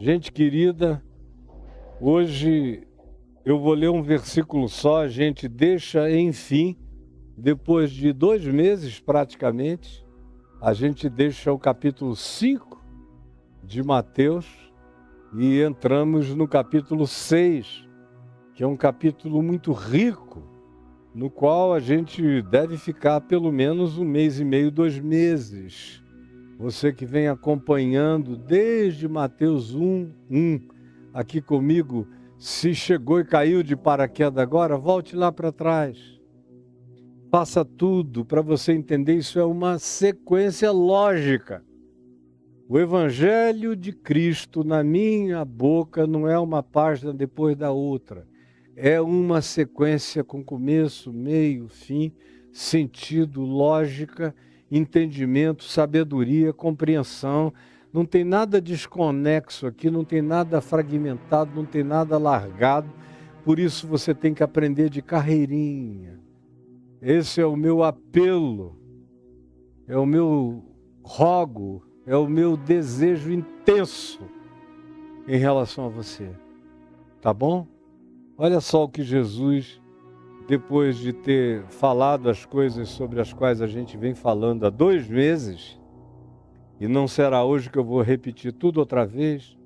Gente querida, hoje eu vou ler um versículo só, a gente deixa, enfim, depois de 2 meses praticamente, a gente deixa o capítulo 5 de Mateus e entramos no capítulo 6, que é um capítulo muito rico, no qual a gente deve ficar pelo menos 1 mês e meio, 2 meses. Você que vem acompanhando desde Mateus 1, aqui comigo, se chegou e caiu de paraquedas agora, volte lá para trás. Faça tudo para você entender, isso é uma sequência lógica. O Evangelho de Cristo na minha boca não é uma página depois da outra. É uma sequência com começo, meio, fim, sentido, lógica, entendimento, sabedoria, compreensão. Não tem nada desconexo aqui, não tem nada fragmentado, não tem nada largado. Por isso você tem que aprender de carreirinha. Esse é o meu apelo, é o meu rogo, é o meu desejo intenso em relação a você. Tá bom? Olha só o que Jesus, depois de ter falado as coisas sobre as quais a gente vem falando há 2 meses, e não será hoje que eu vou repetir tudo outra vez,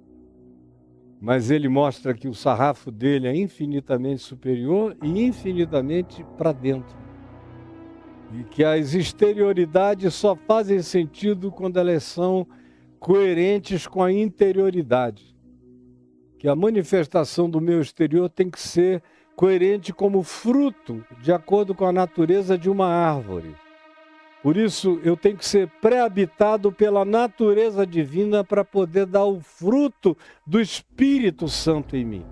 mas ele mostra que o sarrafo dele é infinitamente superior e infinitamente para dentro. E que as exterioridades só fazem sentido quando elas são coerentes com a interioridade. Que a manifestação do meu exterior tem que ser coerente como fruto, de acordo com a natureza de uma árvore. Por isso, eu tenho que ser pré-habitado pela natureza divina para poder dar o fruto do Espírito Santo em mim.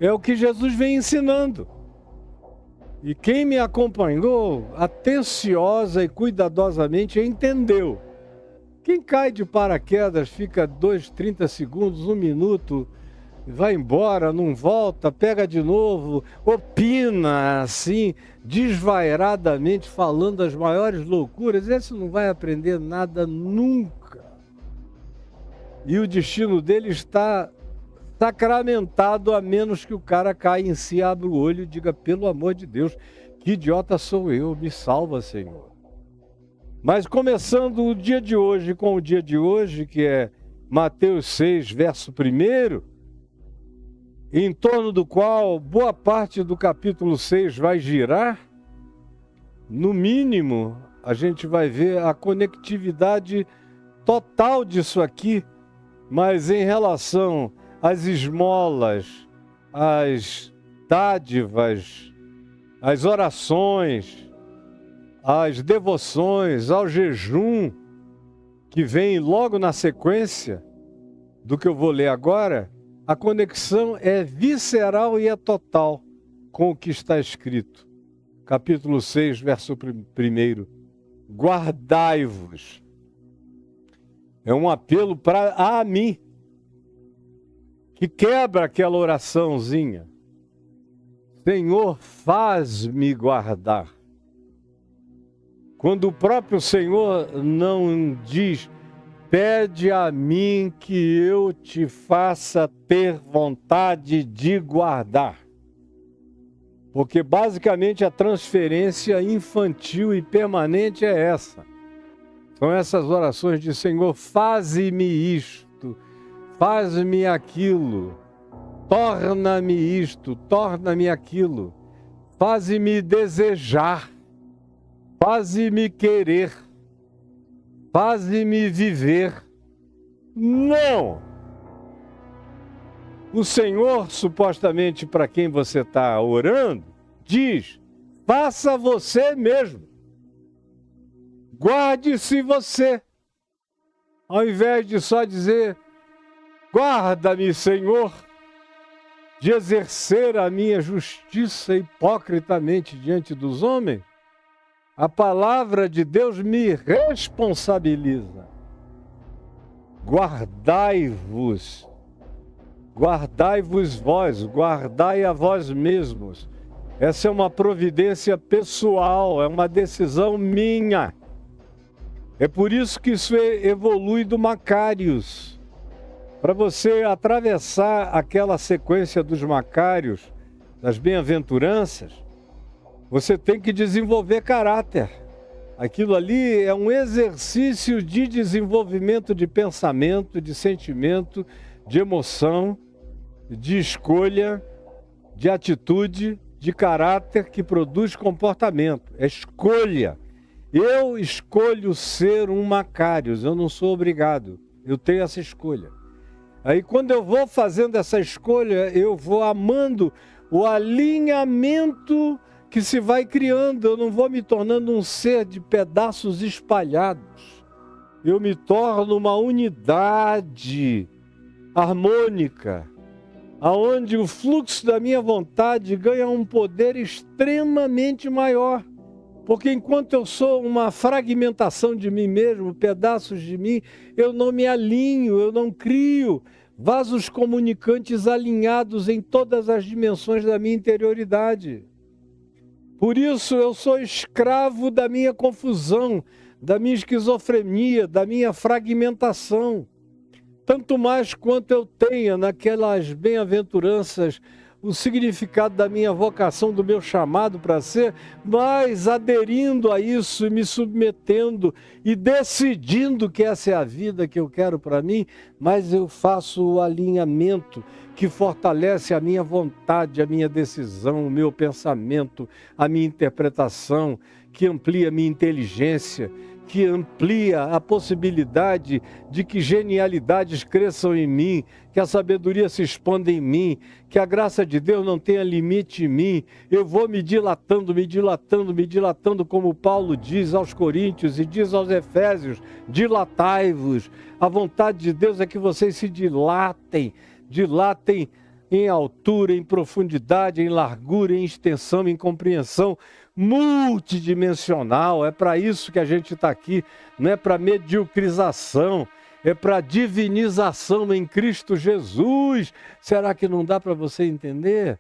É o que Jesus vem ensinando. E quem me acompanhou atenciosa e cuidadosamente entendeu. Quem cai de paraquedas, fica 2, 30 segundos, 1 minuto, vai embora, não volta, pega de novo, opina assim, desvairadamente, falando as maiores loucuras, esse não vai aprender nada nunca. E o destino dele está sacramentado, a menos que o cara caia em si, abra o olho e diga, pelo amor de Deus, que idiota sou eu, me salva, Senhor. Mas começando o dia de hoje com o dia de hoje, que é Mateus 6, verso 1, em torno do qual boa parte do capítulo 6 vai girar, no mínimo a gente vai ver a conectividade total disso aqui, mas em relação às esmolas, às dádivas, às orações, às devoções, ao jejum, que vem logo na sequência do que eu vou ler agora, a conexão é visceral e é total com o que está escrito. Capítulo 6, verso 1. Guardai-vos. É um apelo a mim, que quebra aquela oraçãozinha. Senhor, faz-me guardar. Quando o próprio Senhor não diz, pede a mim que eu te faça ter vontade de guardar. Porque basicamente a transferência infantil e permanente é essa. São essas orações de Senhor, faze-me isto, faz-me aquilo, torna-me isto, torna-me aquilo, faze-me desejar. Faze-me querer, faze-me viver. Não! O Senhor, supostamente para quem você está orando, diz, faça você mesmo. Guarde-se você. Ao invés de só dizer, guarda-me, Senhor, de exercer a minha justiça hipocritamente diante dos homens, a palavra de Deus me responsabiliza. Guardai-vos. Guardai-vos vós, guardai a vós mesmos. Essa é uma providência pessoal, é uma decisão minha. É por isso que isso evolui do Macários. Para você atravessar aquela sequência dos Macários, das bem-aventuranças, você tem que desenvolver caráter. Aquilo ali é um exercício de desenvolvimento de pensamento, de sentimento, de emoção, de escolha, de atitude, de caráter que produz comportamento. É escolha. Eu escolho ser um Macários, eu não sou obrigado. Eu tenho essa escolha. Aí quando eu vou fazendo essa escolha, eu vou amando o alinhamento que se vai criando. Eu não vou me tornando um ser de pedaços espalhados. Eu me torno uma unidade harmônica, aonde o fluxo da minha vontade ganha um poder extremamente maior. Porque enquanto eu sou uma fragmentação de mim mesmo, pedaços de mim, eu não me alinho, eu não crio vasos comunicantes alinhados em todas as dimensões da minha interioridade. Por isso eu sou escravo da minha confusão, da minha esquizofrenia, da minha fragmentação. Tanto mais quanto eu tenha naquelas bem-aventuranças o significado da minha vocação, do meu chamado para ser, mas aderindo a isso e me submetendo e decidindo que essa é a vida que eu quero para mim, mas eu faço o alinhamento que fortalece a minha vontade, a minha decisão, o meu pensamento, a minha interpretação, que amplia a minha inteligência, que amplia a possibilidade de que genialidades cresçam em mim, que a sabedoria se expanda em mim, que a graça de Deus não tenha limite em mim. Eu vou me dilatando, me dilatando, me dilatando, como Paulo diz aos Coríntios e diz aos Efésios, dilatai-vos. A vontade de Deus é que vocês se dilatem, dilatem em altura, em profundidade, em largura, em extensão, em compreensão multidimensional. É para isso que a gente está aqui, não é para mediocrização, é para divinização em Cristo Jesus. Será que não dá para você entender?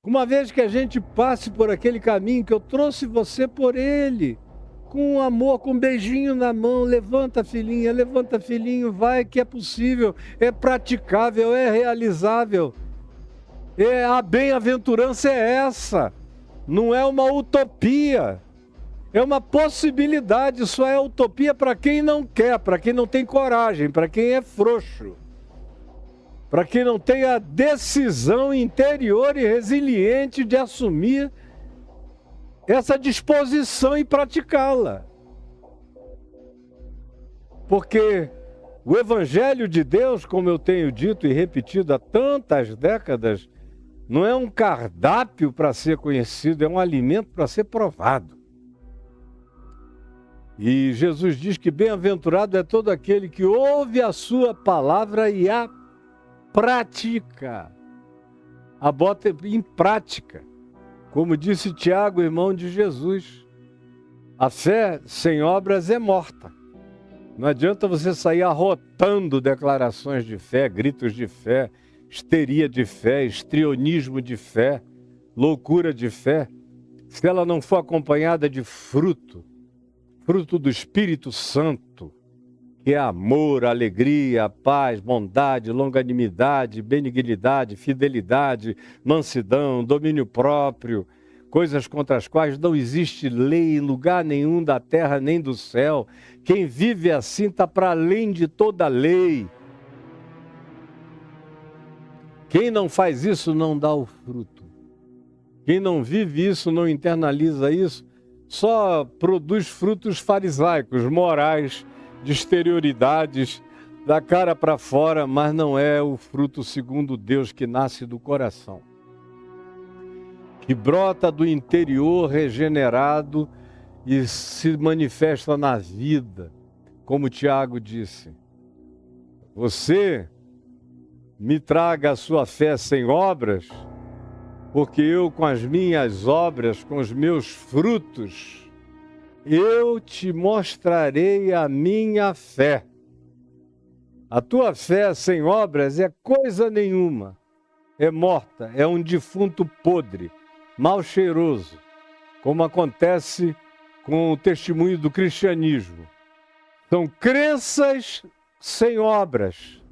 Uma vez que a gente passe por aquele caminho que eu trouxe você por ele, com amor, com um beijinho na mão, levanta filhinho, vai que é possível, é praticável, é realizável. A bem-aventurança é essa. Não é uma utopia, é uma possibilidade. Só é utopia para quem não quer, para quem não tem coragem, para quem é frouxo, para quem não tem a decisão interior e resiliente de assumir essa disposição e praticá-la. Porque o Evangelho de Deus, como eu tenho dito e repetido há tantas décadas, não é um cardápio para ser conhecido, é um alimento para ser provado. E Jesus diz que bem-aventurado é todo aquele que ouve a sua palavra e a pratica, a bota em prática. Como disse Tiago, irmão de Jesus, a fé sem obras é morta. Não adianta você sair arrotando declarações de fé, gritos de fé, histeria de fé, histrionismo de fé, loucura de fé, se ela não for acompanhada de fruto do Espírito Santo, que é amor, alegria, paz, bondade, longanimidade, benignidade, fidelidade, mansidão, domínio próprio, coisas contra as quais não existe lei em lugar nenhum da terra nem do céu. Quem vive assim está para além de toda lei. Quem não faz isso não dá o fruto. Quem não vive isso, não internaliza isso, só produz frutos farisaicos, morais, de exterioridades, da cara para fora, mas não é o fruto segundo Deus que nasce do coração, que brota do interior regenerado e se manifesta na vida, como Tiago disse. Você me traga a sua fé sem obras, porque eu com as minhas obras, com os meus frutos, eu te mostrarei a minha fé. A tua fé sem obras é coisa nenhuma, é morta, é um defunto podre, mal cheiroso, como acontece com o testemunho do cristianismo. São crenças sem obras.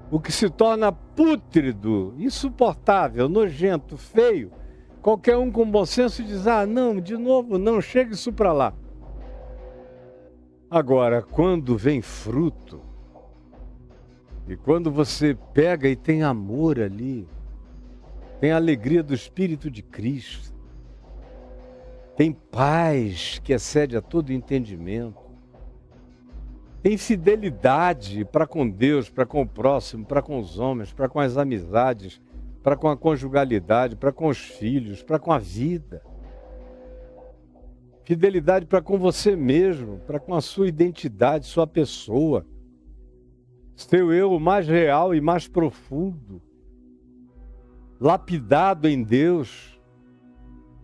O que se torna pútrido, insuportável, nojento, feio, qualquer um com bom senso diz, não, de novo, não, chega isso para lá. Agora, quando vem fruto, e quando você pega e tem amor ali, tem a alegria do Espírito de Cristo, tem paz que excede a todo entendimento, tem fidelidade para com Deus, para com o próximo, para com os homens, para com as amizades, para com a conjugalidade, para com os filhos, para com a vida. Fidelidade para com você mesmo, para com a sua identidade, sua pessoa. Seu eu mais real e mais profundo, lapidado em Deus,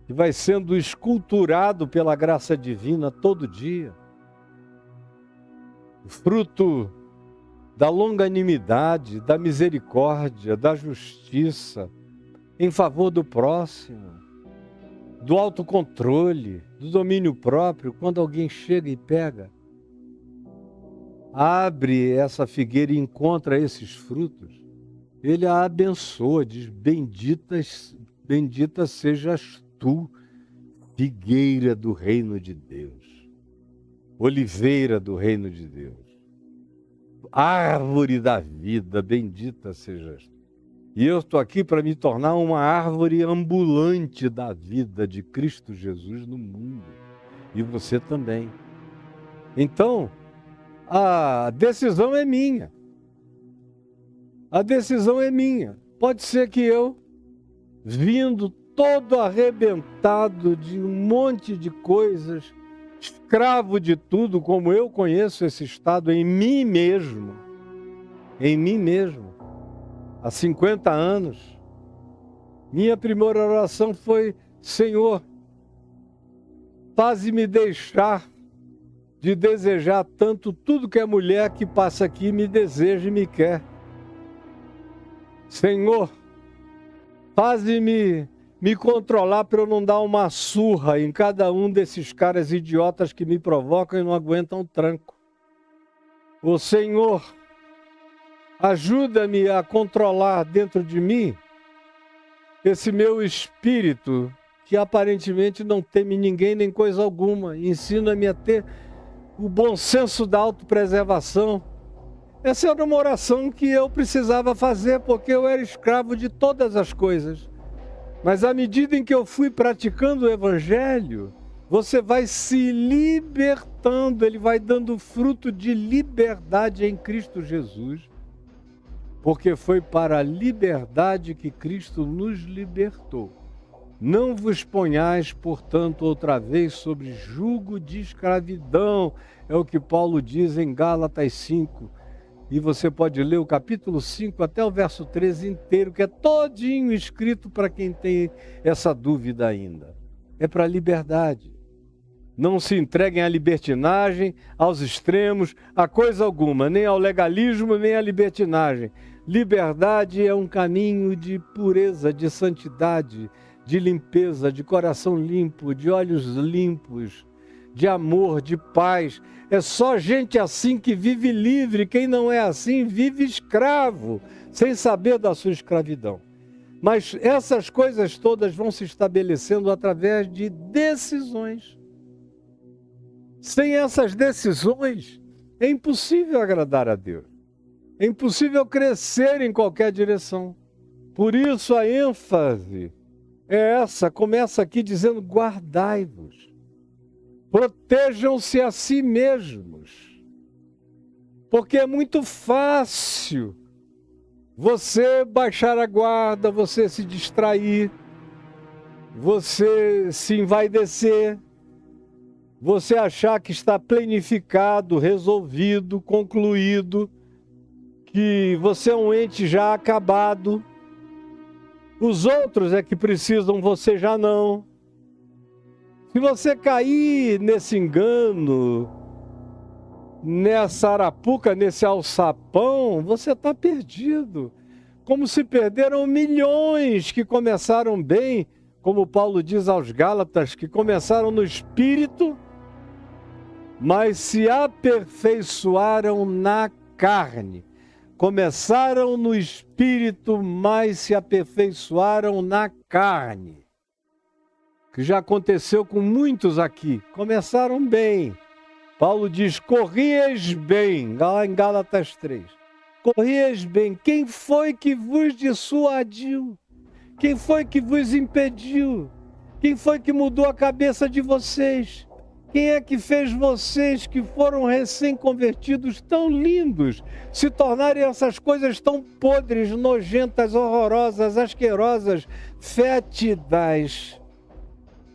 que vai sendo esculturado pela graça divina todo dia. Fruto da longanimidade, da misericórdia, da justiça, em favor do próximo, do autocontrole, do domínio próprio, quando alguém chega e pega, abre essa figueira e encontra esses frutos, ele a abençoa, diz, bendita sejas tu, figueira do reino de Deus. Oliveira do reino de Deus, árvore da vida, bendita sejas. E eu estou aqui para me tornar uma árvore ambulante da vida de Cristo Jesus no mundo. E você também. Então, a decisão é minha. A decisão é minha. Pode ser que eu, vindo todo arrebentado de um monte de coisas, escravo de tudo, como eu conheço esse estado em mim mesmo, há 50 anos, minha primeira oração foi, Senhor, faze-me deixar de desejar tanto tudo que a mulher que passa aqui me deseja e me quer. Senhor, faze-me me controlar para eu não dar uma surra em cada um desses caras idiotas que me provocam e não aguentam o tranco. Ô Senhor, ajuda-me a controlar dentro de mim esse meu espírito que aparentemente não teme ninguém nem coisa alguma. Ensina-me a ter o bom senso da autopreservação. Essa era uma oração que eu precisava fazer porque eu era escravo de todas as coisas. Mas à medida em que eu fui praticando o Evangelho, você vai se libertando, ele vai dando fruto de liberdade em Cristo Jesus. Porque foi para a liberdade que Cristo nos libertou. Não vos ponhais, portanto, outra vez sobre jugo de escravidão. É o que Paulo diz em Gálatas 5. E você pode ler o capítulo 5 até o verso 13 inteiro, que é todinho escrito para quem tem essa dúvida ainda. É para a liberdade. Não se entreguem à libertinagem, aos extremos, a coisa alguma, nem ao legalismo, nem à libertinagem. Liberdade é um caminho de pureza, de santidade, de limpeza, de coração limpo, de olhos limpos, de amor, de paz. É só gente assim que vive livre. Quem não é assim vive escravo, sem saber da sua escravidão. Mas essas coisas todas vão se estabelecendo através de decisões. Sem essas decisões, é impossível agradar a Deus. É impossível crescer em qualquer direção. Por isso a ênfase é essa, começa aqui dizendo, guardai-vos. Protejam-se a si mesmos. Porque é muito fácil você baixar a guarda, você se distrair, você se envaidecer, você achar que está planificado, resolvido, concluído, que você é um ente já acabado. Os outros é que precisam, você já não. Se você cair nesse engano, nessa arapuca, nesse alçapão, você está perdido. Como se perderam milhões que começaram bem, como Paulo diz aos Gálatas, que começaram no espírito, mas se aperfeiçoaram na carne. Começaram no espírito, mas se aperfeiçoaram na carne. Que já aconteceu com muitos aqui. Começaram bem. Paulo diz, corrieis bem, lá em Gálatas 3. Corrieis bem. Quem foi que vos dissuadiu? Quem foi que vos impediu? Quem foi que mudou a cabeça de vocês? Quem é que fez vocês que foram recém-convertidos tão lindos se tornarem essas coisas tão podres, nojentas, horrorosas, asquerosas, fétidas,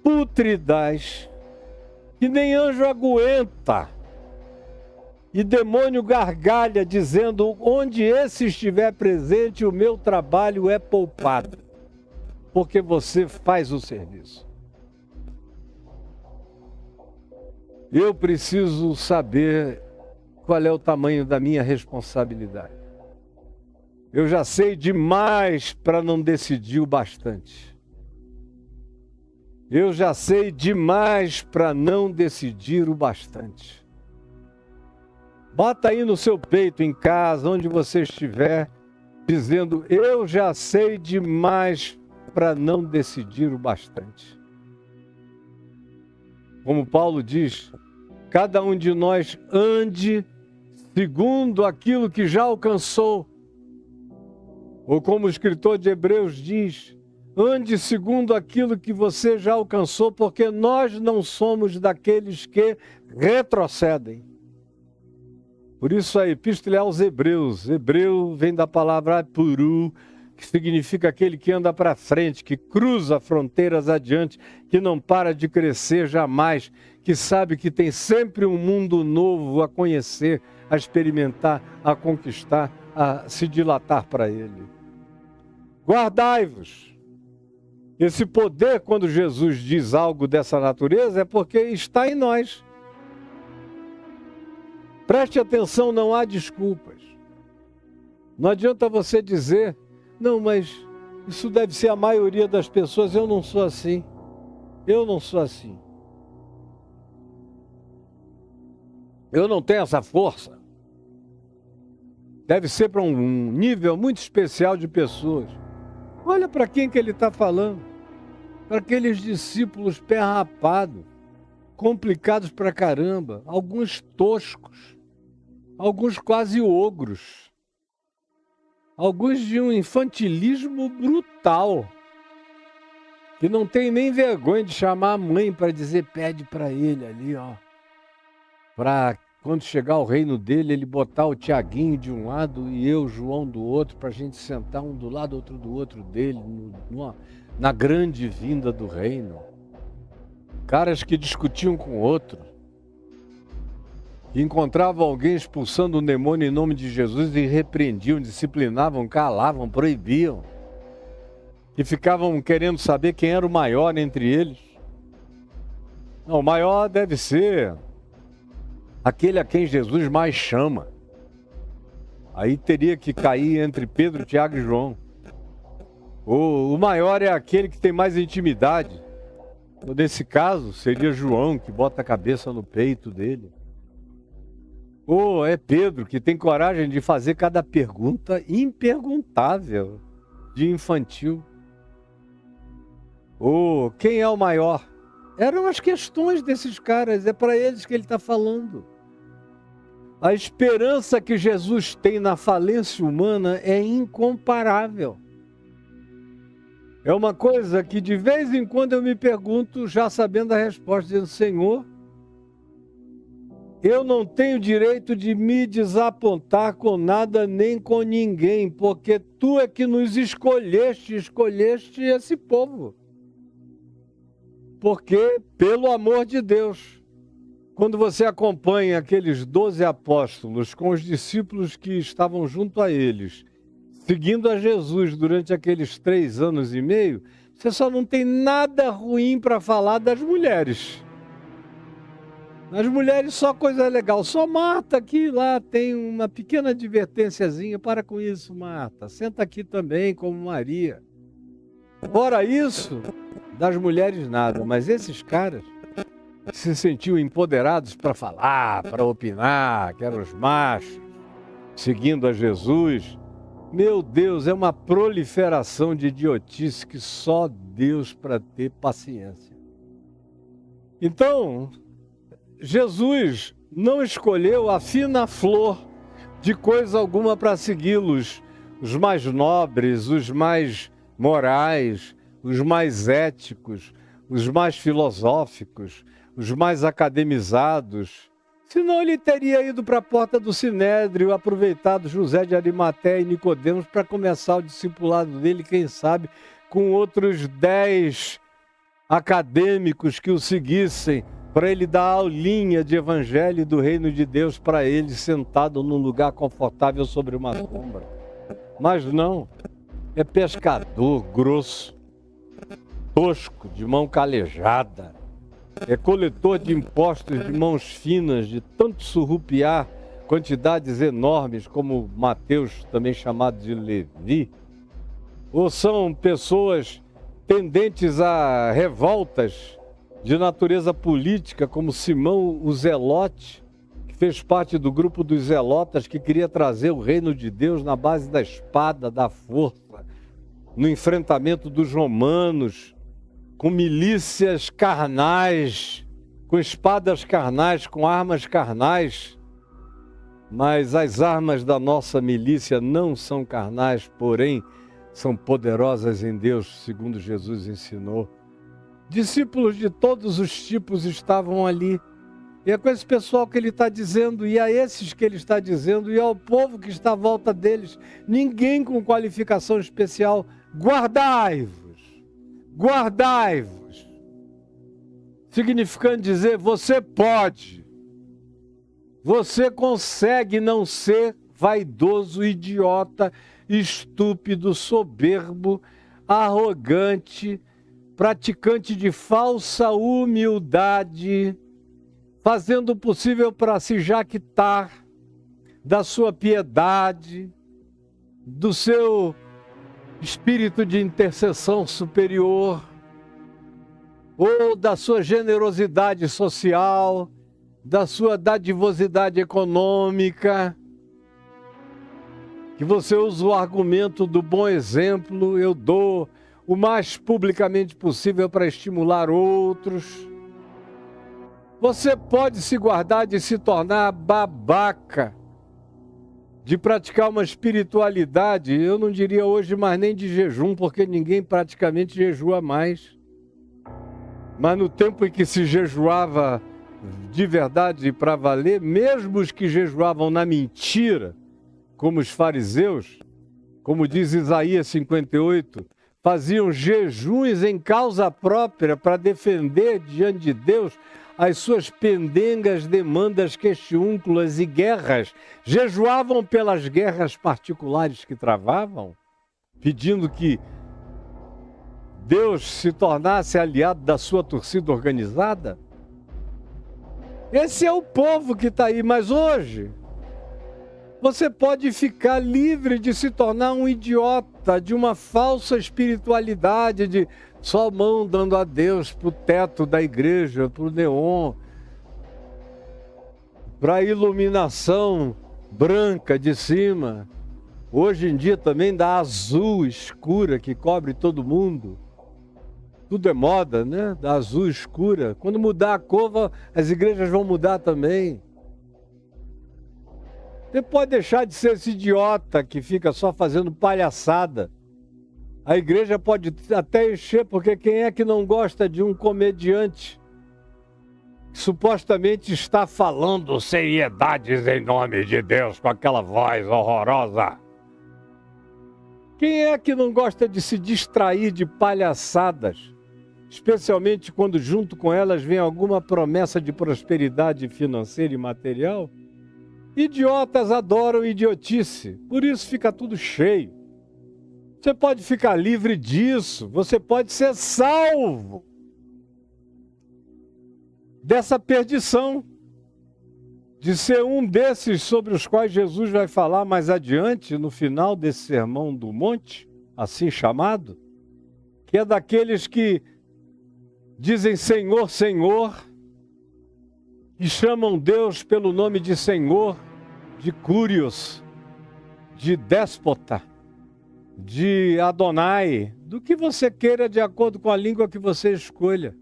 pútridas, que nem anjo aguenta? E demônio gargalha dizendo, onde esse estiver presente, o meu trabalho é poupado, porque você faz o serviço. Eu preciso saber qual é o tamanho da minha responsabilidade. Eu já sei demais para não decidir o bastante. Eu já sei demais para não decidir o bastante. Bota aí no seu peito, em casa, onde você estiver, dizendo, eu já sei demais para não decidir o bastante. Como Paulo diz, cada um de nós ande segundo aquilo que já alcançou. Ou como o escritor de Hebreus diz, ande segundo aquilo que você já alcançou, porque nós não somos daqueles que retrocedem. Por isso a epístola aos Hebreus, Hebreu vem da palavra apuru, que significa aquele que anda para frente, que cruza fronteiras adiante, que não para de crescer jamais, que sabe que tem sempre um mundo novo a conhecer, a experimentar, a conquistar, a se dilatar para ele. Guardai-vos. Esse poder, quando Jesus diz algo dessa natureza, é porque está em nós. Preste atenção, não há desculpas. Não adianta você dizer, não, mas isso deve ser a maioria das pessoas, eu não sou assim. Eu não sou assim. Eu não tenho essa força. Deve ser para um nível muito especial de pessoas. Olha para quem que ele está falando. Para aqueles discípulos pé rapado, complicados pra caramba, alguns toscos, alguns quase ogros. Alguns de um infantilismo brutal, que não tem nem vergonha de chamar a mãe para dizer, pede para ele ali, ó, para quando chegar o reino dele, ele botar o Tiaguinho de um lado e eu, João, do outro, para a gente sentar um do lado, outro do outro dele, na grande vinda do reino. Caras que discutiam com outro, que encontravam alguém expulsando um demônio em nome de Jesus e repreendiam, disciplinavam, calavam, proibiam. Que ficavam querendo saber quem era o maior entre eles. Não, o maior deve ser aquele a quem Jesus mais chama. Aí teria que cair entre Pedro, Tiago e João. O maior é aquele que tem mais intimidade. Nesse caso, seria João, que bota a cabeça no peito dele. Ou é Pedro, que tem coragem de fazer cada pergunta imperguntável, de infantil. Ou quem é o maior? Eram as questões desses caras, é para eles que ele está falando. A esperança que Jesus tem na falência humana é incomparável. É uma coisa que de vez em quando eu me pergunto, já sabendo a resposta, dizendo, Senhor, eu não tenho direito de me desapontar com nada nem com ninguém, porque tu é que nos escolheste esse povo. Porque, pelo amor de Deus, quando você acompanha aqueles 12 apóstolos com os discípulos que estavam junto a eles, seguindo a Jesus durante aqueles 3 anos e meio, você só não tem nada ruim para falar das mulheres. As mulheres só coisa legal, só Marta aqui lá tem uma pequena advertênciazinha, para com isso Marta, senta aqui também como Maria. Fora isso, das mulheres nada, mas esses caras se sentiam empoderados para falar, para opinar, que eram os machos, seguindo a Jesus. Meu Deus, é uma proliferação de idiotice que só Deus para ter paciência. Então, Jesus não escolheu a fina flor de coisa alguma para segui-los, os mais nobres, os mais morais, os mais éticos, os mais filosóficos, os mais academizados. Senão ele teria ido para a porta do Sinédrio, aproveitado José de Arimateia e Nicodemos para começar o discipulado dele, quem sabe, com outros 10 acadêmicos que o seguissem, para ele dar aulinha de evangelho e do reino de Deus para ele, sentado num lugar confortável sobre uma sombra. Mas não, é pescador grosso, tosco, de mão calejada, é coletor de impostos de mãos finas, de tanto surrupiar quantidades enormes, como Mateus, também chamado de Levi, ou são pessoas tendentes a revoltas de natureza política, como Simão o Zelote, que fez parte do grupo dos Zelotas, que queria trazer o reino de Deus na base da espada, da força, no enfrentamento dos romanos, com milícias carnais, com espadas carnais, com armas carnais. Mas as armas da nossa milícia não são carnais, porém são poderosas em Deus, segundo Jesus ensinou. Discípulos de todos os tipos estavam ali. E é com esse pessoal que ele está dizendo, e a esses que ele está dizendo, e ao povo que está à volta deles, ninguém com qualificação especial, guardai-vos. Guardai-vos, significando dizer, você pode, você consegue não ser vaidoso, idiota, estúpido, soberbo, arrogante, praticante de falsa humildade, fazendo o possível para se jactar da sua piedade, do seu espírito de intercessão superior, ou da sua generosidade social, da sua dadivosidade econômica, que você usa o argumento do bom exemplo, eu dou o mais publicamente possível para estimular outros. Você pode se guardar de se tornar babaca, de praticar uma espiritualidade, eu não diria hoje mais nem de jejum, porque ninguém praticamente jejua mais. Mas no tempo em que se jejuava de verdade e para valer, mesmo os que jejuavam na mentira, como os fariseus, como diz Isaías 58, faziam jejuns em causa própria para defender diante de Deus as suas pendengas, demandas, questiúnculas e guerras, jejuavam pelas guerras particulares que travavam, pedindo que Deus se tornasse aliado da sua torcida organizada. Esse é o povo que está aí, mas hoje você pode ficar livre de se tornar um idiota, de uma falsa espiritualidade, de só mão dando a Deus para o teto da igreja, para o neon, para a iluminação branca de cima. Hoje em dia também dá azul escura que cobre todo mundo. Tudo é moda, né? Da azul escura. Quando mudar a cor, as igrejas vão mudar também. Você pode deixar de ser esse idiota que fica só fazendo palhaçada. A igreja pode até encher, porque quem é que não gosta de um comediante que supostamente está falando seriedades em nome de Deus com aquela voz horrorosa? Quem é que não gosta de se distrair de palhaçadas, especialmente quando junto com elas vem alguma promessa de prosperidade financeira e material? Idiotas adoram idiotice, por isso fica tudo cheio. Você pode ficar livre disso, você pode ser salvo dessa perdição, de ser um desses sobre os quais Jesus vai falar mais adiante, no final desse Sermão do Monte, assim chamado, que é daqueles que dizem Senhor, Senhor, e chamam Deus pelo nome de Senhor, de Curios, de déspota, de Adonai, do que você queira de acordo com a língua que você escolha,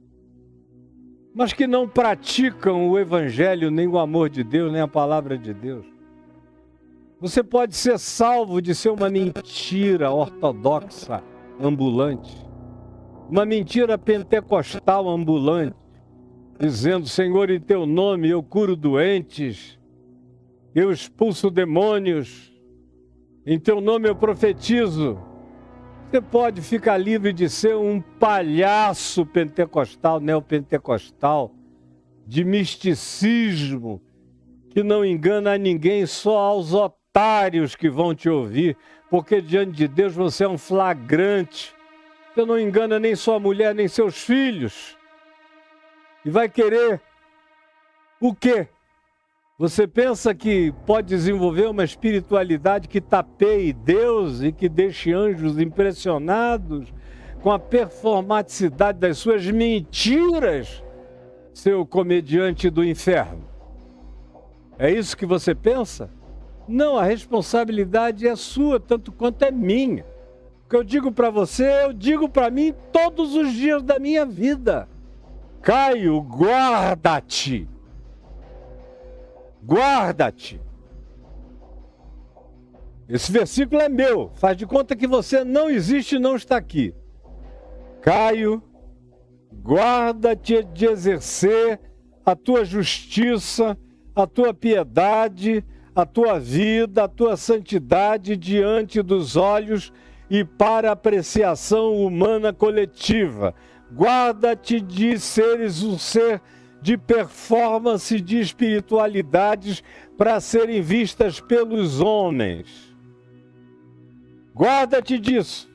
mas que não praticam o Evangelho, nem o amor de Deus, nem a palavra de Deus. Você pode ser salvo de ser uma mentira ortodoxa ambulante, uma mentira pentecostal ambulante, dizendo: Senhor, em teu nome eu curo doentes, eu expulso demônios, em teu nome eu profetizo. Você pode ficar livre de ser um palhaço pentecostal, neopentecostal, de misticismo, que não engana a ninguém, só aos otários que vão te ouvir, porque diante de Deus você é um flagrante. Você não engana nem sua mulher, nem seus filhos. E vai querer o quê? Você pensa que pode desenvolver uma espiritualidade que tapeie Deus e que deixe anjos impressionados com a performaticidade das suas mentiras, seu comediante do inferno? É isso que você pensa? Não, a responsabilidade é sua, tanto quanto é minha. O que eu digo para você, eu digo para mim todos os dias da minha vida. Caio, guarda-te. Guarda-te. Esse versículo é meu. Faz de conta que você não existe e não está aqui. Caio, guarda-te de exercer a tua justiça, a tua piedade, a tua vida, a tua santidade diante dos olhos e para apreciação humana coletiva. Guarda-te de seres um ser de performance, de espiritualidades para serem vistas pelos homens. Guarda-te disso,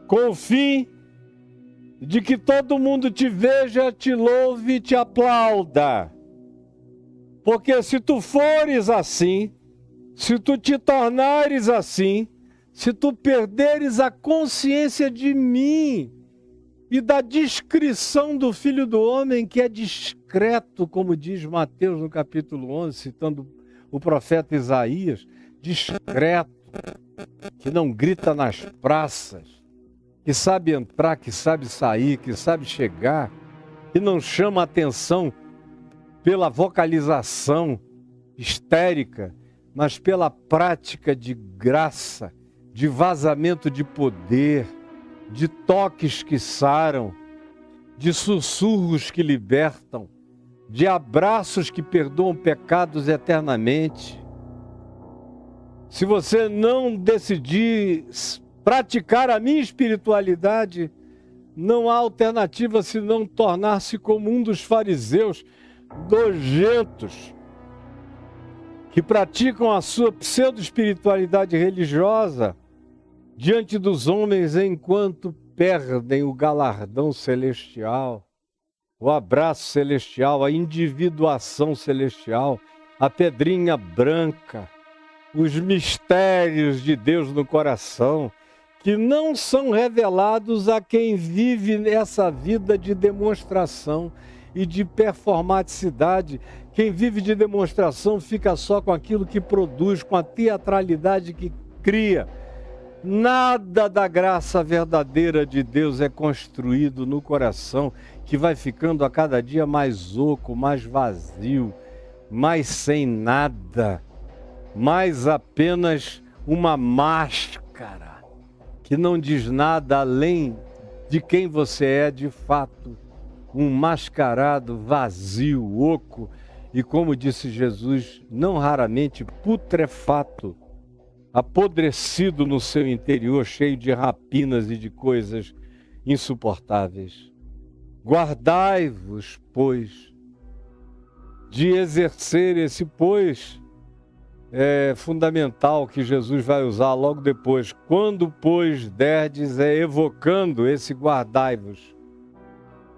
com o fim de que todo mundo te veja, te louve e te aplauda. Porque se tu fores assim, se tu te tornares assim, se tu perderes a consciência de mim e da discrição do Filho do Homem, que é discreto, como diz Mateus no capítulo 11, citando o profeta Isaías, discreto, que não grita nas praças, que sabe entrar, que sabe sair, que sabe chegar, que não chama atenção pela vocalização histérica, mas pela prática de graça, de vazamento de poder, de toques que saram, de sussurros que libertam, de abraços que perdoam pecados eternamente. Se você não decidir praticar a minha espiritualidade, não há alternativa senão tornar-se como um dos fariseus nojentos que praticam a sua pseudo-espiritualidade religiosa diante dos homens enquanto perdem o galardão celestial, o abraço celestial, a individuação celestial, a pedrinha branca, os mistérios de Deus no coração, que não são revelados a quem vive essa vida de demonstração e de performaticidade. Quem vive de demonstração fica só com aquilo que produz, com a teatralidade que cria. Nada da graça verdadeira de Deus é construído no coração, que vai ficando a cada dia mais oco, mais vazio, mais sem nada, mais apenas uma máscara que não diz nada além de quem você é de fato, um mascarado vazio, oco e, como disse Jesus, não raramente putrefato, apodrecido no seu interior, cheio de rapinas e de coisas insuportáveis. Guardai-vos, pois, de exercer esse pois fundamental que Jesus vai usar logo depois. Quando, pois, derdes, evocando esse guardai-vos.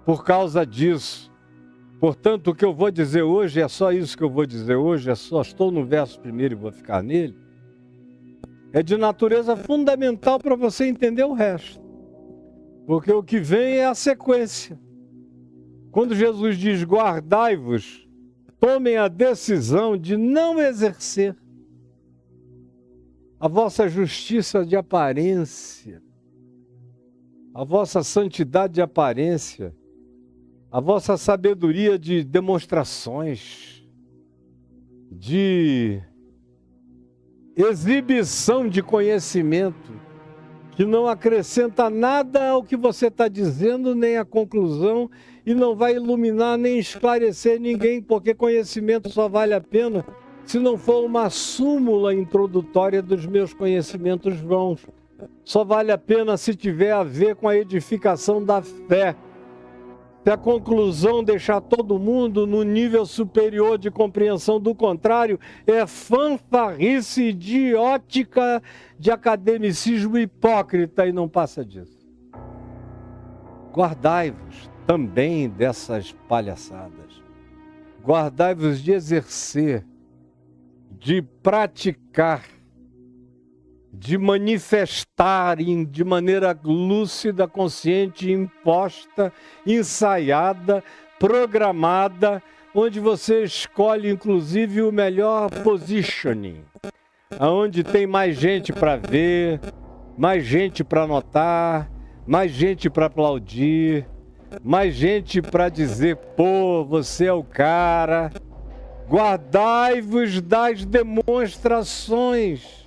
Por causa disso, portanto, o que eu vou dizer hoje é só isso que eu vou dizer hoje, só estou no verso primeiro e vou ficar nele. É de natureza fundamental para você entender o resto. Porque o que vem é a sequência. Quando Jesus diz guardai-vos, tomem a decisão de não exercer. a vossa justiça de aparência, a vossa santidade de aparência, a vossa sabedoria de demonstrações, de exibição de conhecimento, que não acrescenta nada ao que você está dizendo, nem a conclusão, e não vai iluminar nem esclarecer ninguém, porque conhecimento só vale a pena se não for uma súmula introdutória dos meus conhecimentos vãos. Só vale a pena se tiver a ver com a edificação da fé. Se a conclusão deixar todo mundo no nível superior de compreensão, do contrário, é fanfarrice idiótica de academicismo hipócrita e não passa disso. Guardai-vos também dessas palhaçadas. Guardai-vos de exercer, de praticar, de manifestar de maneira lúcida, consciente, imposta, ensaiada, programada, onde você escolhe inclusive o melhor positioning, aonde tem mais gente para ver, mais gente para notar, mais gente para aplaudir, mais gente para dizer, pô, você é o cara. Guardai-vos das demonstrações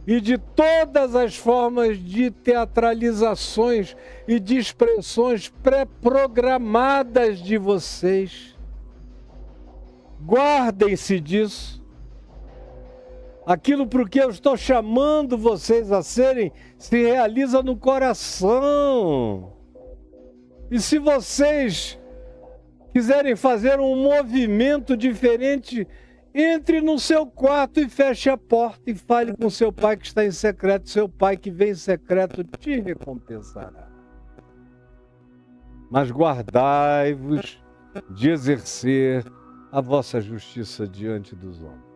e de todas as formas de teatralizações e de expressões pré-programadas de vocês. Guardem-se disso. Aquilo por que eu estou chamando vocês a serem, se realiza no coração. E se vocês quiserem fazer um movimento diferente, entre no seu quarto e feche a porta e fale com seu pai que está em secreto. Seu pai que vem em secreto te recompensará. Mas guardai-vos de exercer a vossa justiça diante dos homens.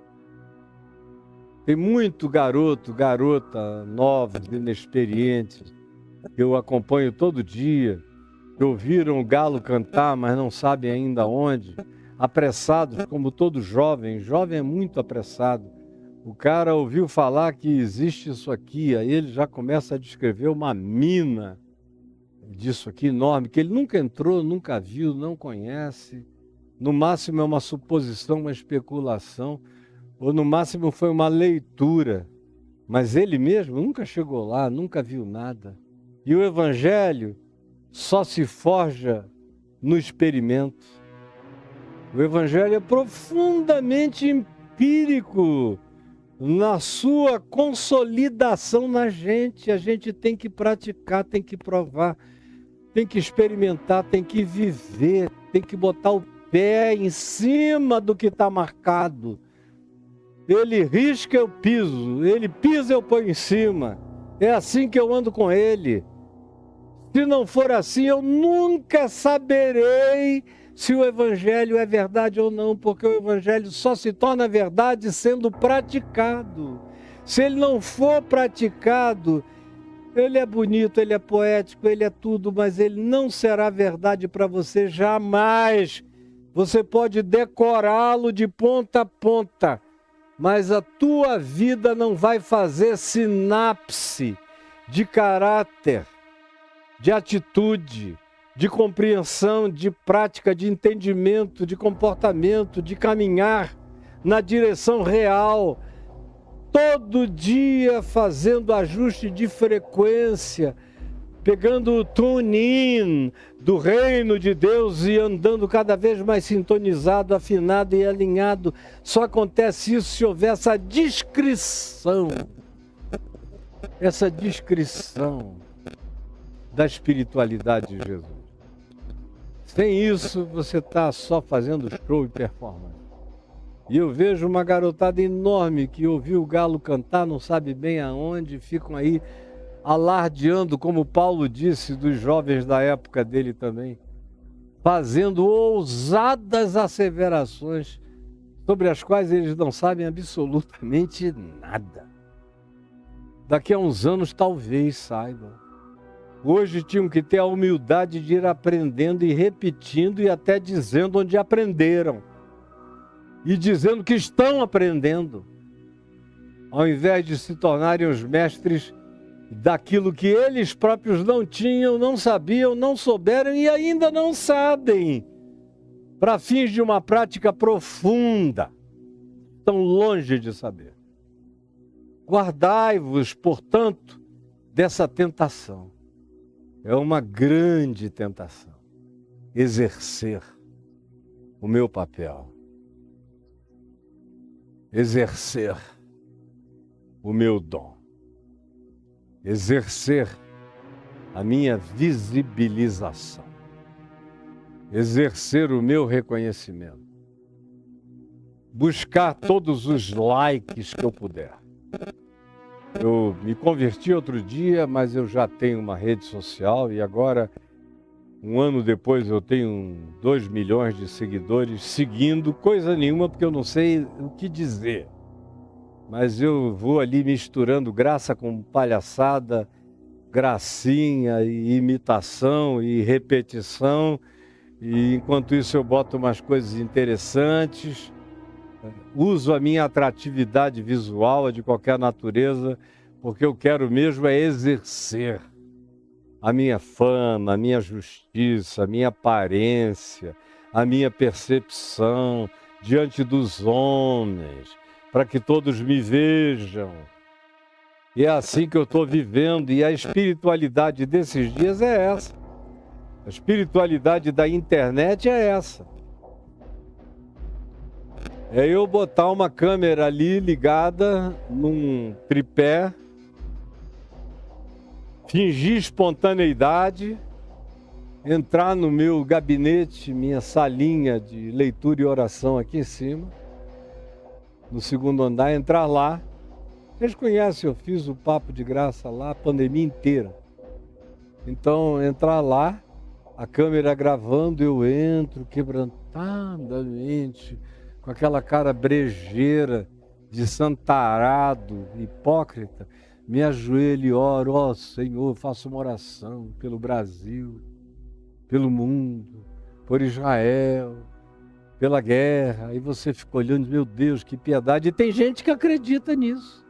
Tem muito garoto, garota, novos, inexperientes, que eu acompanho todo dia, que ouviram o galo cantar, mas não sabem ainda onde, apressados, como todo jovem. Jovem é muito apressado. O cara ouviu falar que existe isso aqui, aí ele já começa a descrever uma mina disso aqui enorme, que ele nunca entrou, nunca viu, não conhece. No máximo é uma suposição, uma especulação, ou no máximo foi uma leitura. Mas ele mesmo nunca chegou lá, nunca viu nada. E o Evangelho só se forja no experimento. O Evangelho é profundamente empírico na sua consolidação na gente. A gente tem que praticar, tem que provar, tem que experimentar, tem que viver, tem que botar o pé em cima do que está marcado. Ele risca, eu piso. Ele pisa, eu ponho em cima. É assim que eu ando com ele. Se não for assim, eu nunca saberei se o Evangelho é verdade ou não, porque o Evangelho só se torna verdade sendo praticado. Se ele não for praticado, ele é bonito, ele é poético, ele é tudo, mas ele não será verdade para você jamais. Você pode decorá-lo de ponta a ponta, mas a tua vida não vai fazer sinapse de caráter, de atitude, de compreensão, de prática, de entendimento, de comportamento, de caminhar na direção real, todo dia fazendo ajuste de frequência, pegando o tune-in do reino de Deus e andando cada vez mais sintonizado, afinado e alinhado. Só acontece isso se houver essa discrição da espiritualidade de Jesus. Sem isso, você está só fazendo show e performance. E eu vejo uma garotada enorme que ouviu o galo cantar, não sabe bem aonde, ficam aí alardeando, como Paulo disse, dos jovens da época dele também, fazendo ousadas asseverações sobre as quais eles não sabem absolutamente nada. Daqui a uns anos talvez saibam. Hoje tinham que ter a humildade de ir aprendendo e repetindo e até dizendo onde aprenderam. E dizendo que estão aprendendo. ao invés de se tornarem os mestres daquilo que eles próprios não tinham, não sabiam, não souberam e ainda não sabem, para fins de uma prática profunda, tão longe de saber. Guardai-vos, portanto, dessa tentação. É uma grande tentação. Exercer o meu papel. Exercer o meu dom. Exercer a minha visibilização. Exercer o meu reconhecimento. Buscar todos os likes que eu puder. Eu me converti outro dia, mas eu já tenho uma rede social e agora, um ano depois, eu tenho 2 milhões de seguidores seguindo, coisa nenhuma, porque eu não sei o que dizer. Mas eu vou ali misturando graça com palhaçada, gracinha e imitação e repetição. E enquanto isso eu boto umas coisas interessantes, uso a minha atratividade visual de qualquer natureza, porque eu quero mesmo é exercer a minha fama, a minha justiça, a minha aparência, a minha percepção diante dos homens, para que todos me vejam. E é assim que eu estou vivendo, e a espiritualidade desses dias é essa. A espiritualidade da internet é essa. É eu botar uma câmera ali ligada num tripé, fingir espontaneidade, entrar no meu gabinete, minha salinha de leitura e oração aqui em cima, no 2º andar, entrar lá. Vocês conhecem, eu fiz o Papo de Graça lá a pandemia inteira. Então, entrar lá, a câmera gravando, eu entro quebrantadamente, com aquela cara brejeira, de santarado, hipócrita, me ajoelho e oro, ó Senhor, faço uma oração pelo Brasil, pelo mundo, por Israel, pela guerra. E você fica olhando, meu Deus, que piedade. E tem gente que acredita nisso.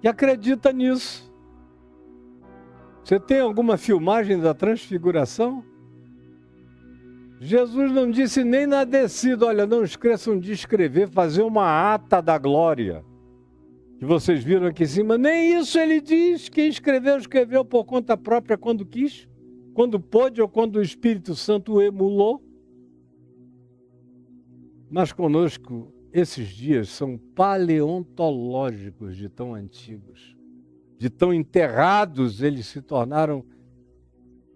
Que acredita nisso. Você tem alguma filmagem da transfiguração? Jesus não disse nem na descida, olha, não esqueçam de escrever, fazer uma ata da glória, que vocês viram aqui em cima. Nem isso ele diz. Quem escreveu, escreveu por conta própria quando quis, quando pôde ou quando o Espírito Santo o emulou. Mas conosco, esses dias são paleontológicos de tão antigos, de tão enterrados, eles se tornaram,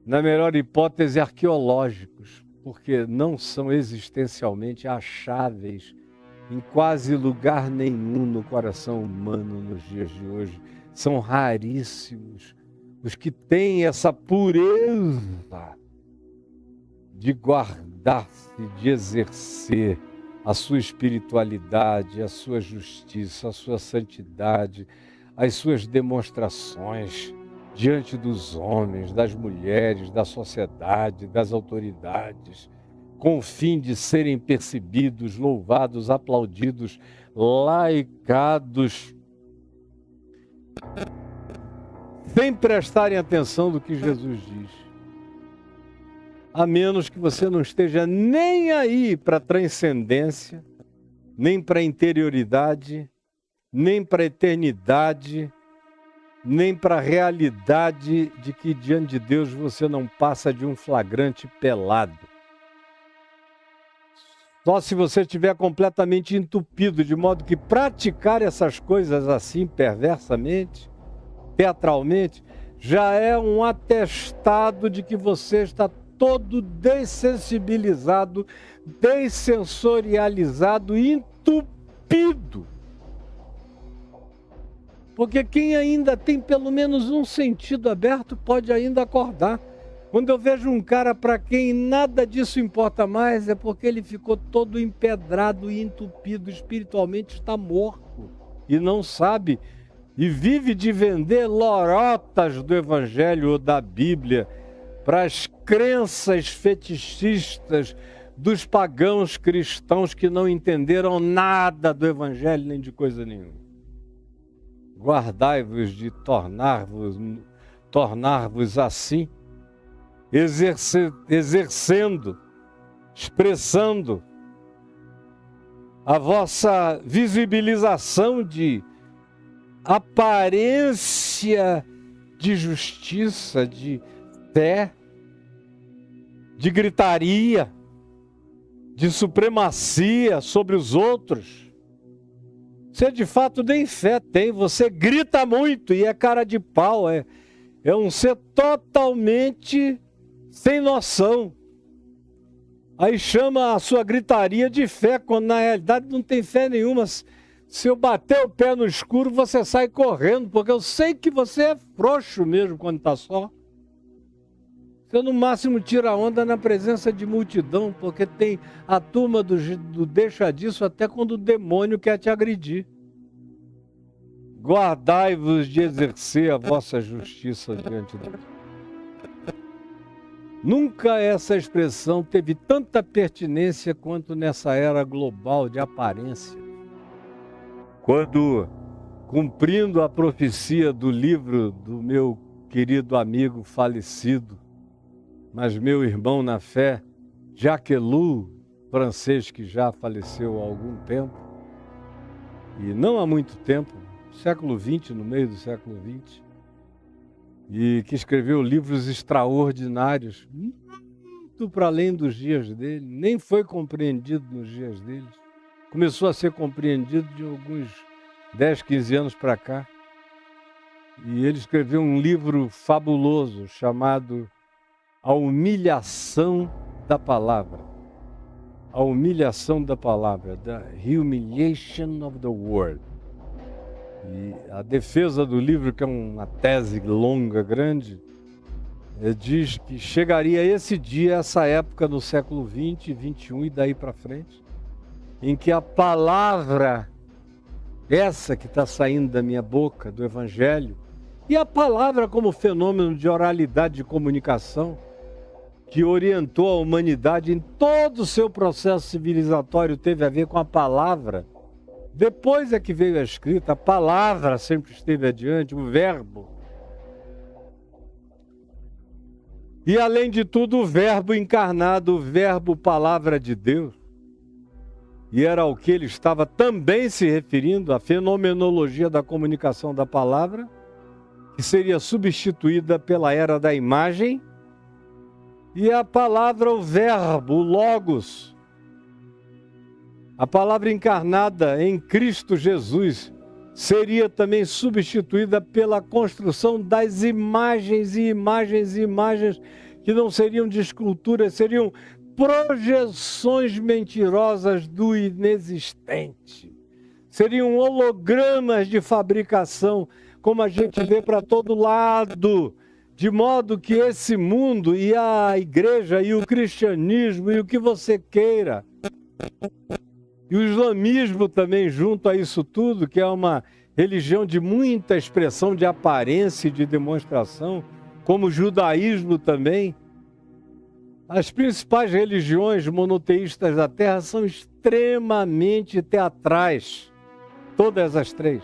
na melhor hipótese, arqueológicos, porque não são existencialmente acháveis em quase lugar nenhum no coração humano nos dias de hoje. São raríssimos os que têm essa pureza de guardar-se, de exercer a sua espiritualidade, a sua justiça, a sua santidade, as suas demonstrações diante dos homens, das mulheres, da sociedade, das autoridades, com o fim de serem percebidos, louvados, aplaudidos, laicados, sem prestarem atenção no que Jesus diz. A menos que você não esteja nem aí para a transcendência, nem para a interioridade, nem para a eternidade, nem para a realidade de que diante de Deus você não passa de um flagrante pelado. Só se você estiver completamente entupido, de modo que praticar essas coisas assim perversamente, teatralmente, já é um atestado de que você está todo dessensibilizado, dessensorializado, entupido. Porque quem ainda tem pelo menos um sentido aberto pode ainda acordar. Quando eu vejo um cara para quem nada disso importa mais, é porque ele ficou todo empedrado e entupido, espiritualmente está morto e não sabe, e vive de vender lorotas do Evangelho ou da Bíblia para as crenças fetichistas dos pagãos cristãos que não entenderam nada do Evangelho nem de coisa nenhuma. Guardai-vos de tornar-vos assim, exercendo, expressando a vossa visibilização de aparência de justiça, de fé, de gritaria, de supremacia sobre os outros. Você de fato nem fé tem, você grita muito e é cara de pau, é um ser totalmente sem noção. Aí chama a sua gritaria de fé, quando na realidade não tem fé nenhuma. Se eu bater o pé no escuro, você sai correndo, porque eu sei que você é frouxo mesmo quando está só. Você no máximo tira onda na presença de multidão, porque tem a turma do deixa disso até quando o demônio quer te agredir. Guardai-vos de exercer a vossa justiça diante de Deus. Nunca essa expressão teve tanta pertinência quanto nessa era global de aparência. Quando, cumprindo a profecia do livro do meu querido amigo falecido, mas meu irmão na fé, Jacques Ellul, francês que já faleceu há algum tempo, e não há muito tempo, século XX, no meio do século XX, e que escreveu livros extraordinários, muito para além dos dias dele, nem foi compreendido nos dias dele. Começou a ser compreendido de alguns 10, 15 anos para cá. E ele escreveu um livro fabuloso chamado A Humilhação da Palavra. A Humilhação da Palavra, The Humiliation of the Word. E a defesa do livro, que é uma tese longa, grande, diz que chegaria esse dia, essa época no século XX, XXI e daí para frente, em que a palavra, essa que está saindo da minha boca, do Evangelho, e a palavra como fenômeno de oralidade de comunicação, que orientou a humanidade em todo o seu processo civilizatório, teve a ver com a palavra. Depois é que veio a escrita, a palavra sempre esteve adiante, o verbo. E além de tudo, o verbo encarnado, o verbo palavra de Deus. E era ao que ele estava também se referindo, a fenomenologia da comunicação da palavra, que seria substituída pela era da imagem, e a palavra, o verbo, o logos, a palavra encarnada em Cristo Jesus, seria também substituída pela construção das imagens e imagens e imagens que não seriam de escultura, seriam projeções mentirosas do inexistente. Seriam hologramas de fabricação, como a gente vê para todo lado, de modo que esse mundo e a igreja e o cristianismo e o que você queira, e o islamismo também junto a isso tudo, que é uma religião de muita expressão de aparência e de demonstração, como o judaísmo também. As principais religiões monoteístas da Terra são extremamente teatrais, todas as três.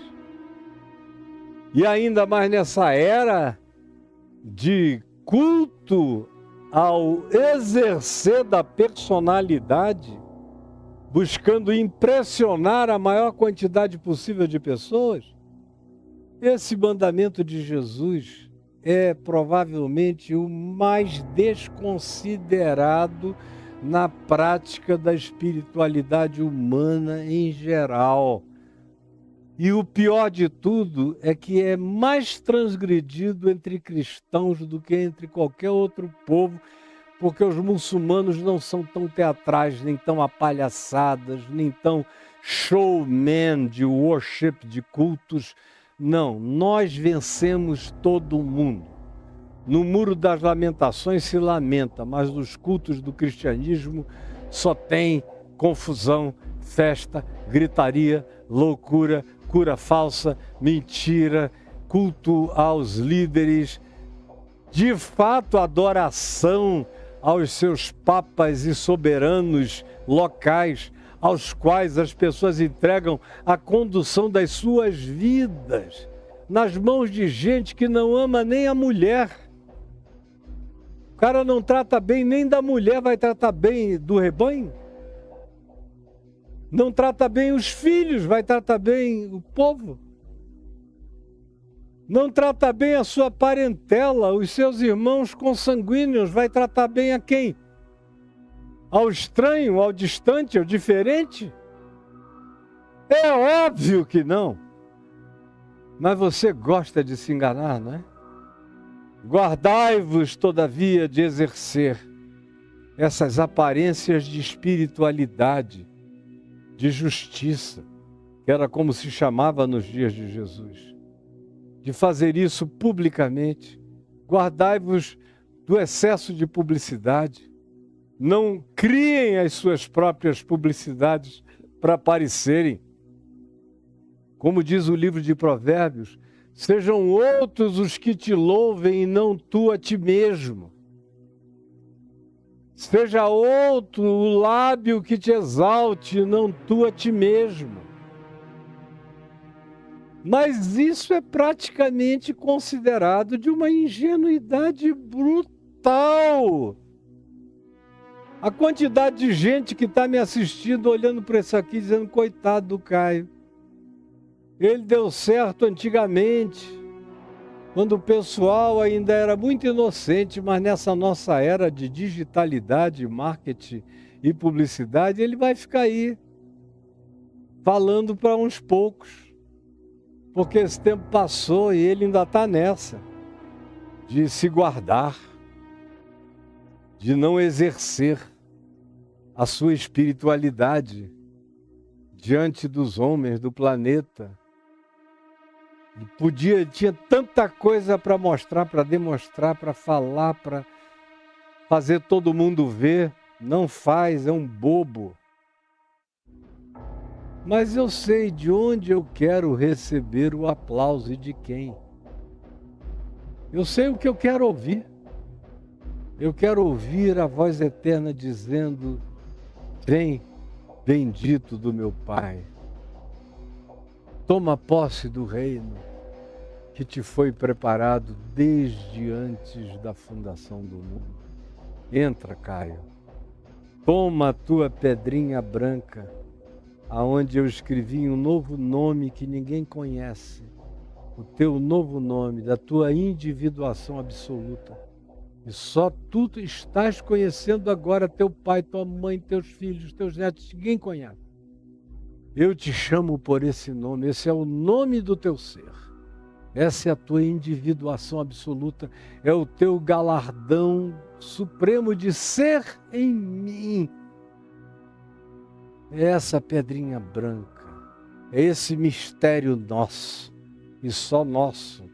E ainda mais nessa era de culto ao exercer da personalidade, buscando impressionar a maior quantidade possível de pessoas, esse mandamento de Jesus é provavelmente o mais desconsiderado na prática da espiritualidade humana em geral. E o pior de tudo é que é mais transgredido entre cristãos do que entre qualquer outro povo, porque os muçulmanos não são tão teatrais, nem tão apalhaçadas, nem tão showman de worship, de cultos. Não, nós vencemos todo mundo. No Muro das Lamentações se lamenta, mas nos cultos do cristianismo só tem confusão, festa, gritaria, loucura, cura falsa, mentira, culto aos líderes. De fato, adoração aos seus papas e soberanos locais, aos quais as pessoas entregam a condução das suas vidas, nas mãos de gente que não ama nem a mulher. O cara não trata bem nem da mulher, vai tratar bem do rebanho? Não trata bem os filhos, vai tratar bem o povo? Não trata bem a sua parentela, os seus irmãos consanguíneos, vai tratar bem a quem? Ao estranho, ao distante, ao diferente? É óbvio que não. Mas você gosta de se enganar, não é? Guardai-vos, todavia, de exercer essas aparências de espiritualidade, de justiça, que era como se chamava nos dias de Jesus. De fazer isso publicamente. Guardai-vos do excesso de publicidade. Não criem as suas próprias publicidades para aparecerem. Como diz o livro de Provérbios, sejam outros os que te louvem e não tu a ti mesmo. Seja outro o lábio que te exalte e não tu a ti mesmo. Mas isso é praticamente considerado de uma ingenuidade brutal. A quantidade de gente que está me assistindo, olhando para isso aqui, dizendo, coitado do Caio. Ele deu certo antigamente, quando o pessoal ainda era muito inocente, mas nessa nossa era de digitalidade, marketing e publicidade, ele vai ficar aí, falando para uns poucos, porque esse tempo passou e ele ainda está nessa, de se guardar, de não exercer a sua espiritualidade diante dos homens do planeta. Tinha tanta coisa para mostrar, para demonstrar, para falar, para fazer todo mundo ver. Não faz, é um bobo. Mas eu sei de onde eu quero receber o aplauso e de quem. Eu sei o que eu quero ouvir. Eu quero ouvir a voz eterna dizendo, vem, bendito do meu Pai. Toma posse do reino que te foi preparado desde antes da fundação do mundo. Entra, Caio. Toma a tua pedrinha branca, aonde eu escrevi um novo nome que ninguém conhece. O teu novo nome, da tua individuação absoluta. E só tu estás conhecendo agora teu pai, tua mãe, teus filhos, teus netos, ninguém conhece. Eu te chamo por esse nome, esse é o nome do teu ser. Essa é a tua individuação absoluta, é o teu galardão supremo de ser em mim. É essa pedrinha branca, é esse mistério nosso, e só nosso.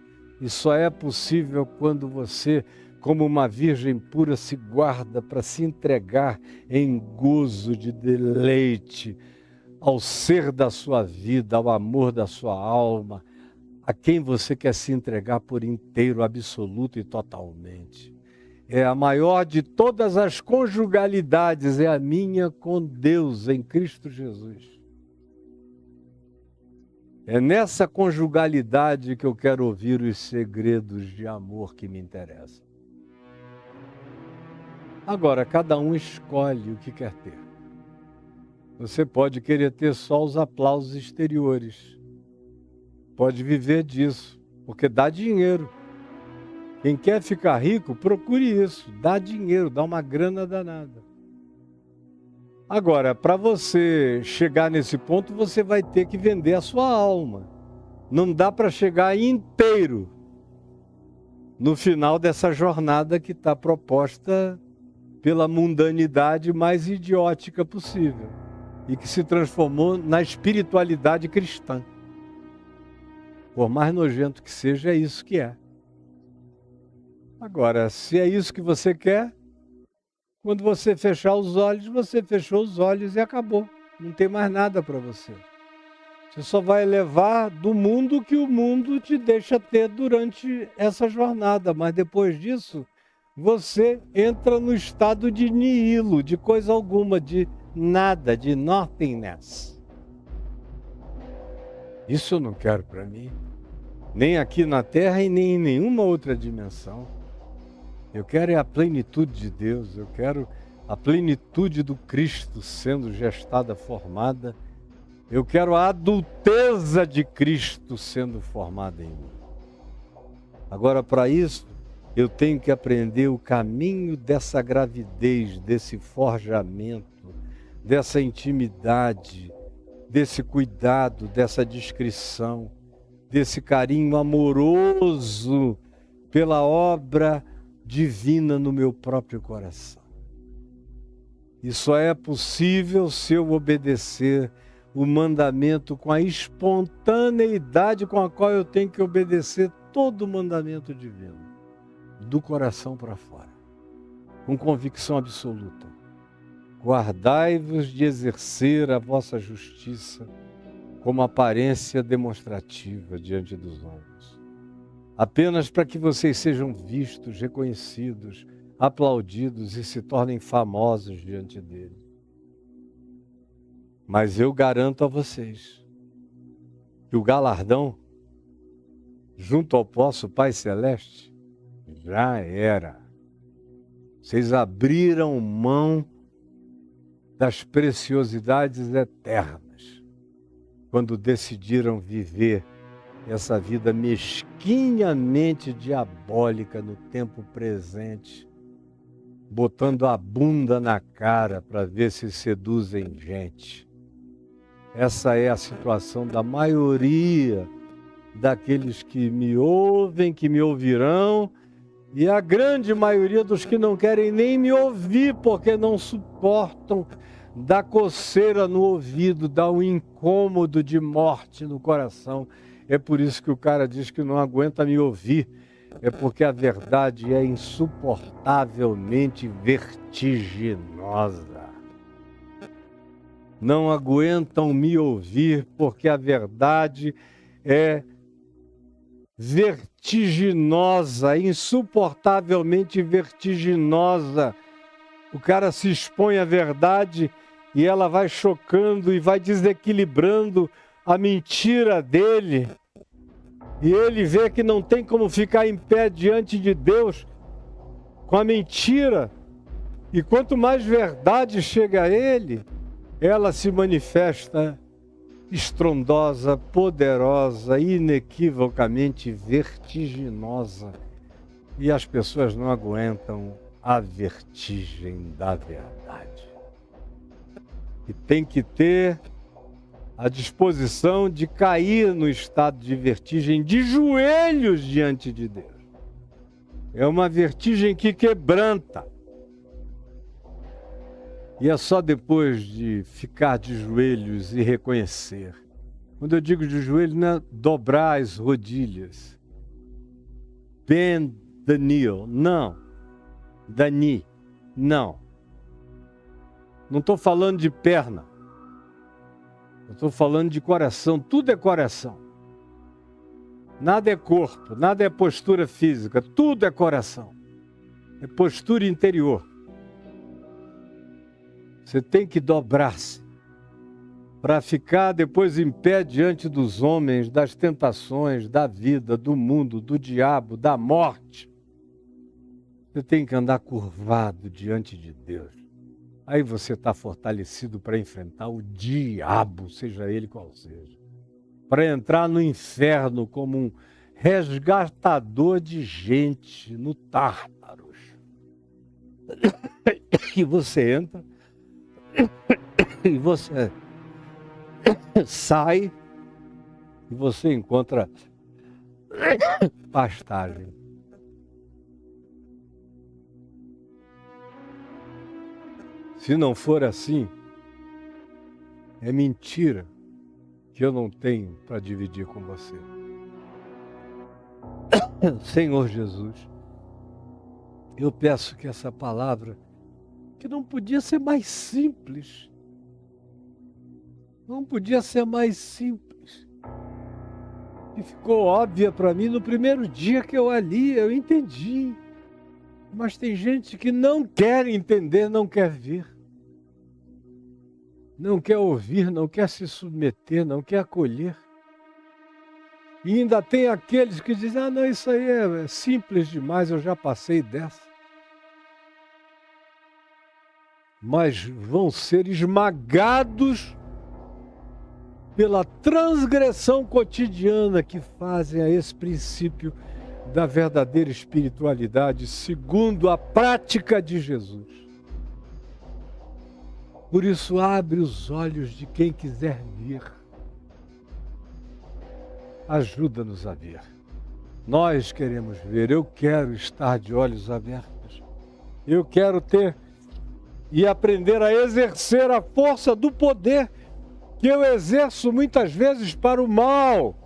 E só é possível quando você, como uma virgem pura, se guarda para se entregar em gozo de deleite ao ser da sua vida, ao amor da sua alma, a quem você quer se entregar por inteiro, absoluto e totalmente. É a maior de todas as conjugalidades, é a minha com Deus em Cristo Jesus. É nessa conjugalidade que eu quero ouvir os segredos de amor que me interessam. Agora, cada um escolhe o que quer ter. Você pode querer ter só os aplausos exteriores. Pode viver disso, porque dá dinheiro. Quem quer ficar rico, procure isso. Dá dinheiro, dá uma grana danada. Agora, para você chegar nesse ponto, você vai ter que vender a sua alma. Não dá para chegar inteiro no final dessa jornada que está proposta pela mundanidade mais idiótica possível e que se transformou na espiritualidade cristã. Por mais nojento que seja, é isso que é. Agora, se é isso que você quer, quando você fechar os olhos, você fechou os olhos e acabou. Não tem mais nada para você. Você só vai levar do mundo o que o mundo te deixa ter durante essa jornada, mas depois disso, você entra no estado de nihilo, de coisa alguma, de nada, de nothingness. Isso eu não quero para mim, nem aqui na Terra e nem em nenhuma outra dimensão. Eu quero é a plenitude de Deus, eu quero a plenitude do Cristo sendo gestada, formada. Eu quero a adulteza de Cristo sendo formada em mim. Agora, para isso, eu tenho que aprender o caminho dessa gravidez, desse forjamento, dessa intimidade, desse cuidado, dessa discrição, desse carinho amoroso pela obra divina no meu próprio coração. E só é possível se eu obedecer o mandamento com a espontaneidade com a qual eu tenho que obedecer todo o mandamento divino, do coração para fora, com convicção absoluta. Guardai-vos de exercer a vossa justiça como aparência demonstrativa diante dos homens, apenas para que vocês sejam vistos, reconhecidos, aplaudidos e se tornem famosos diante dele. Mas eu garanto a vocês que o galardão, junto ao vosso Pai Celeste, já era. Vocês abriram mão das preciosidades eternas quando decidiram viver essa vida mesquinhamente diabólica no tempo presente, botando a bunda na cara para ver se seduzem gente. Essa é a situação da maioria daqueles que me ouvem, que me ouvirão, e a grande maioria dos que não querem nem me ouvir porque não suportam, dá coceira no ouvido, dá um incômodo de morte no coração. É por isso que o cara diz que não aguenta me ouvir. É porque a verdade é insuportavelmente vertiginosa. Não aguentam me ouvir porque a verdade é vertiginosa, insuportavelmente vertiginosa. O cara se expõe à verdade e ela vai chocando e vai desequilibrando a mentira dele. E ele vê que não tem como ficar em pé diante de Deus com a mentira. E quanto mais verdade chega a ele, ela se manifesta estrondosa, poderosa, inequivocamente vertiginosa. E as pessoas não aguentam a vertigem da verdade. E tem que ter a disposição de cair no estado de vertigem de joelhos diante de Deus. É uma vertigem que quebranta. E é só depois de ficar de joelhos e reconhecer. Quando eu digo de joelhos, não é dobrar as rodilhas. Bend the knee. Não. The knee. Não. Não estou falando de perna. Eu estou falando de coração. Tudo é coração. Nada é corpo, nada é postura física. Tudo é coração. É postura interior. Você tem que dobrar-se para ficar depois em pé diante dos homens, das tentações, da vida, do mundo, do diabo, da morte. Você tem que andar curvado diante de Deus. Aí você está fortalecido para enfrentar o diabo, seja ele qual seja. Para entrar no inferno como um resgatador de gente no Tártaros. E você entra e você sai e você encontra pastagem. Se não for assim, é mentira que eu não tenho para dividir com você. Senhor Jesus, eu peço que essa palavra, que não podia ser mais simples, não podia ser mais simples, e ficou óbvia para mim no primeiro dia que eu a li, eu entendi. Mas tem gente que não quer entender, não quer ver. Não quer ouvir, não quer se submeter, não quer acolher. E ainda tem aqueles que dizem, não, isso aí é simples demais, eu já passei dessa. Mas vão ser esmagados pela transgressão cotidiana que fazem a esse princípio da verdadeira espiritualidade, segundo a prática de Jesus. Por isso, abre os olhos de quem quiser vir. Ajuda-nos a ver. Nós queremos ver, eu quero estar de olhos abertos. Eu quero ter e aprender a exercer a força do poder que eu exerço muitas vezes para o mal,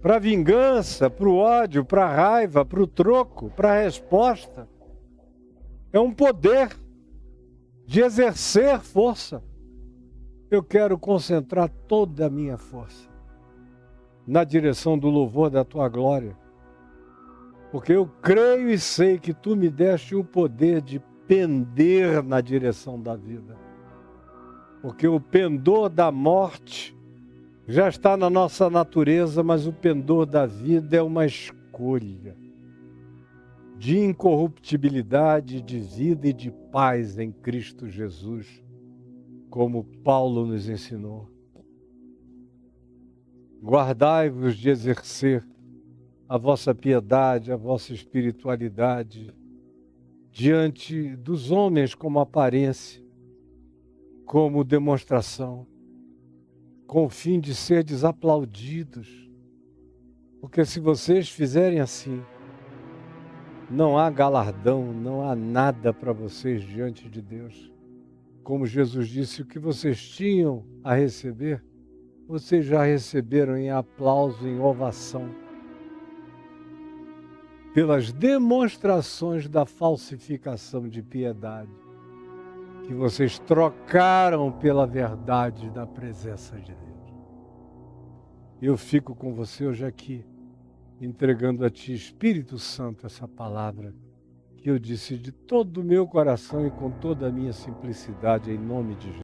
para a vingança, para o ódio, para a raiva, para o troco, para a resposta. É um poder de exercer força. Eu quero concentrar toda a minha força na direção do louvor da tua glória, porque eu creio e sei que tu me deste o poder de pender na direção da vida, porque o pendor da morte já está na nossa natureza, mas o pendor da vida é uma escolha de incorruptibilidade, de vida e de paz em Cristo Jesus, como Paulo nos ensinou. Guardai-vos de exercer a vossa piedade, a vossa espiritualidade diante dos homens como aparência, como demonstração, com o fim de serdes aplaudidos. Porque se vocês fizerem assim, não há galardão, não há nada para vocês diante de Deus. Como Jesus disse, o que vocês tinham a receber, vocês já receberam em aplauso, em ovação, pelas demonstrações da falsificação de piedade, que vocês trocaram pela verdade da presença de Deus. Eu fico com você hoje aqui, entregando a Ti, Espírito Santo, essa palavra que eu disse de todo o meu coração e com toda a minha simplicidade, em nome de Jesus.